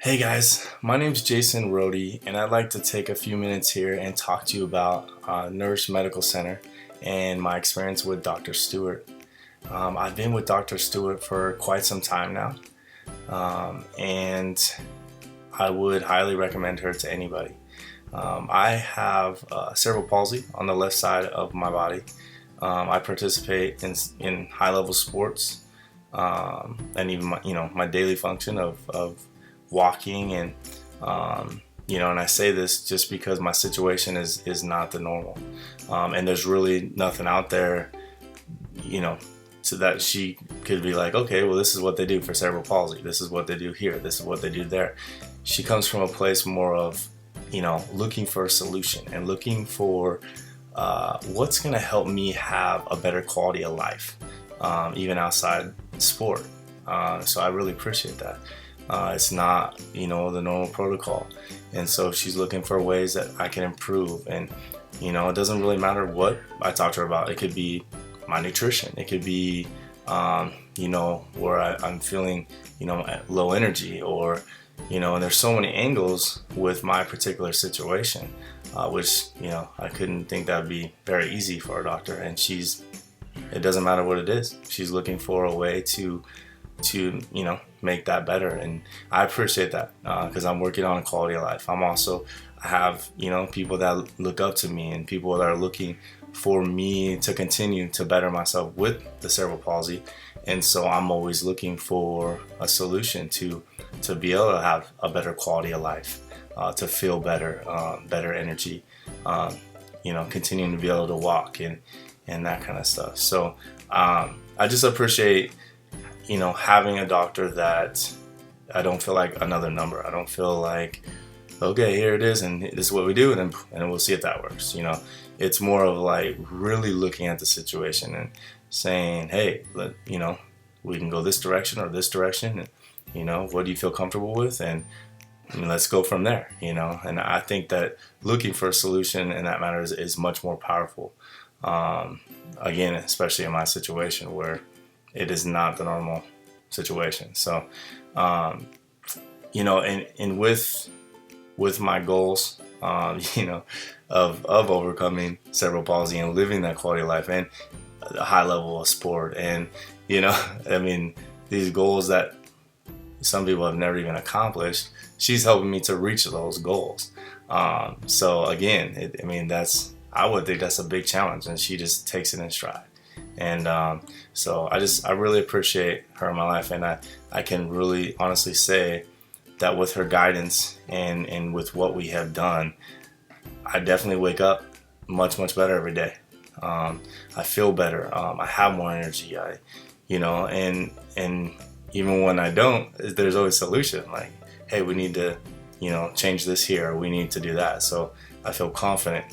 Hey guys, my name's Jason Rohde, and I'd like to take a few minutes here and talk to you about Nourish Medical Center and my experience with Dr. Stewart. I've been with Dr. Stewart for quite some time now, and I would highly recommend her to anybody. I have cerebral palsy on the left side of my body. I participate in high-level sports, and even my daily function of walking and and I say this just because my situation is not the normal, and there's really nothing out there so that she could be like, okay, well, this is what they do for cerebral palsy, this is what they do here, this is what they do there. She comes from a place more of looking for a solution and looking for what's going to help me have a better quality of life, even outside sport. So I really appreciate that. It's not, the normal protocol. And so she's looking for ways that I can improve. And, it doesn't really matter what I talk to her about. It could be my nutrition. It could be, where I'm feeling, at low energy or, and there's so many angles with my particular situation, which, I couldn't think that would be very easy for a doctor. And it doesn't matter what it is. She's looking for a way to make that better, and I appreciate that because I'm working on a quality of life. I have people that look up to me and people that are looking for me to continue to better myself with the cerebral palsy, and so I'm always looking for a solution to be able to have a better quality of life, to feel better, better energy, continuing to be able to walk and that kind of stuff. So I just appreciate having a doctor that I don't feel like another number. I don't feel like, okay, here it is, and this is what we do, and we'll see if that works. It's more of like really looking at the situation and saying, hey, we can go this direction or this direction, and what do you feel comfortable with, and let's go from there. And I think that looking for a solution in that matter is much more powerful. Again, especially in my situation where it is not the normal situation. So, and with my goals, of overcoming cerebral palsy and living that quality of life and a high level of sport, and these goals that some people have never even accomplished, she's helping me to reach those goals. So again, I would think that's a big challenge, and she just takes it in stride. And so I really appreciate her in my life, and I can really honestly say that with her guidance and with what we have done, I definitely wake up much better every day. I feel better. I have more energy. And even when I don't, there's always a solution. Like, hey, we need to change this here, or we need to do that. So I feel confident,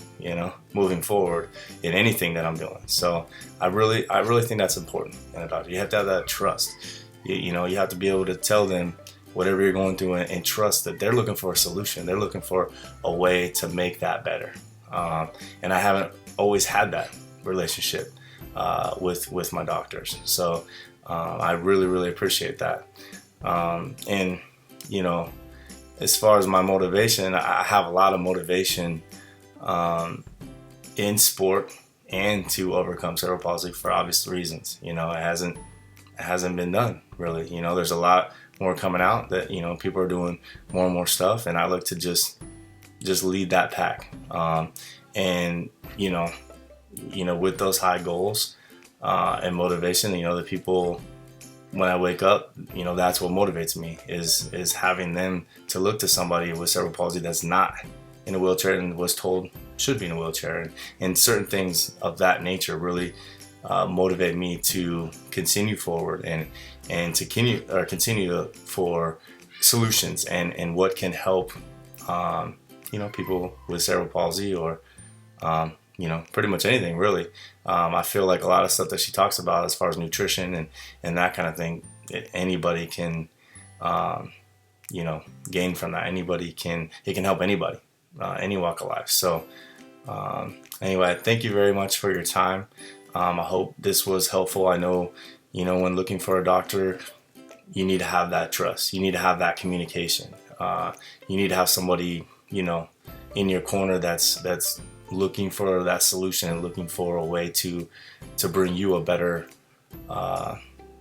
moving forward in anything that I'm doing. So I really think that's important in a doctor. You have to have that trust. You have to be able to tell them whatever you're going through and trust that they're looking for a solution. They're looking for a way to make that better. And I haven't always had that relationship with my doctors. So I really appreciate that. And as far as my motivation, I have a lot of motivation in sport and to overcome cerebral palsy for obvious reasons. It hasn't been done really. There's a lot more coming out that people are doing more and more stuff, and I look to just lead that pack. And with those high goals and motivation, the people, when I wake up, that's what motivates me is having them to look to somebody with cerebral palsy that's not in a wheelchair and was told should be in a wheelchair, and certain things of that nature really motivate me to continue forward and to continue for solutions and what can help people with cerebral palsy or pretty much anything really. I feel like a lot of stuff that she talks about as far as nutrition and that kind of thing, anybody can, gain from that. It can help anybody, any walk of life. So anyway, thank you very much for your time. I hope this was helpful. I know, when looking for a doctor, you need to have that trust. You need to have that communication. you need to have somebody, you know, in your corner that's looking for that solution and looking for a way to bring you a better,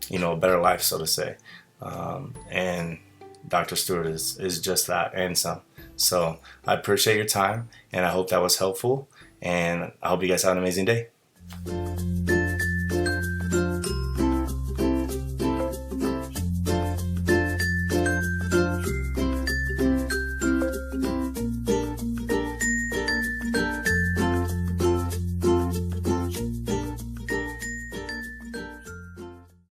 you know, a better life, so to say. And Dr. Stewart is just that and some. So I appreciate your time, and I hope that was helpful, and I hope you guys have an amazing day.